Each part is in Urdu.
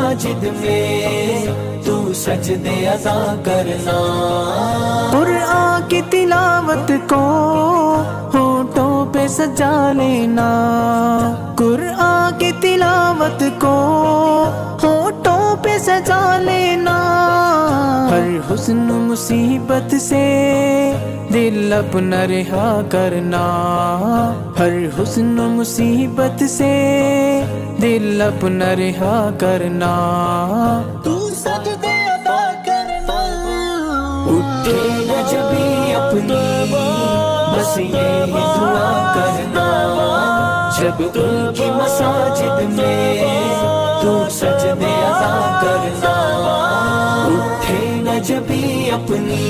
مساجد میں تو سجدے ادا کرنا، قرآن کی تلاوت کو ہونٹوں پہ سجا لینا، قرآن کی تلاوت کو ہونٹوں پہ سجا لینا، ہر حسن مصیبت سے دل اپنا رہا کرنا، ہر حسن مصیبت سے دل اپنا رہا کرنا، تو سجدے ادا کرنا، اٹھے نہ جبھی اپنی بس یہی دعا کرنا، جب ان کی مساجد میں تو سجدے ادا کرنا، اٹھے نہ جبھی اپنی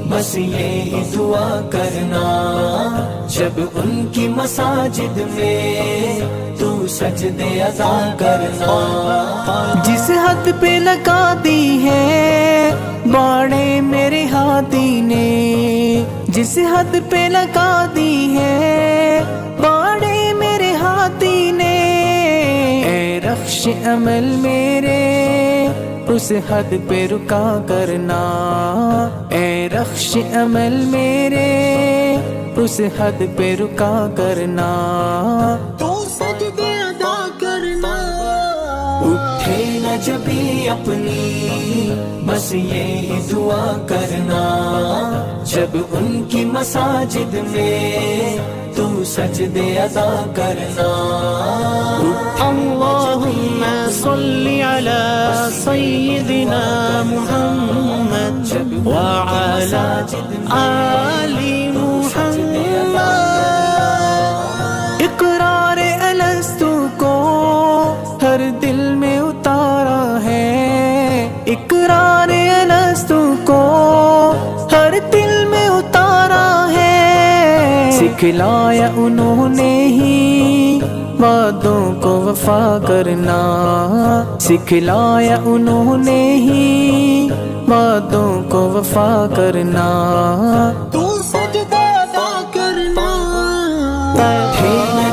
بس یہی دعا کرنا، جب ان کی مساجد میں تو سجدے ادا کرنا، جس حد پہ لگا دی ہے باڑے میرے ہاتھی نے، جس حد پہ لگا دی ہے باڑے میرے ہاتھی نے، اے رخش عمل میرے اس حد پہ رکا کرنا، اے رخش عمل میرے اس حد پہ رکا کرنا، تو سجدے ادا کرنا، اٹھے نہ جبھی اپنی بس یہی دعا کرنا، جب ان کی مساجد میں تو سجدے ادا کرنا، اللہم صلی علی سیدنا محمد وعلی آل محمد، اقرار الستو کو ہر دل میں اتارا ہے، اقرار الستو کو ہر دل میں اتارا ہے، سکھلایا انہوں نے ہی وعدوں کو وفا کرنا، سکھلایا انہوں نے ہی وعدوں کو وفا کرنا، تو سجدے ادا کرنا، اٹھے نہ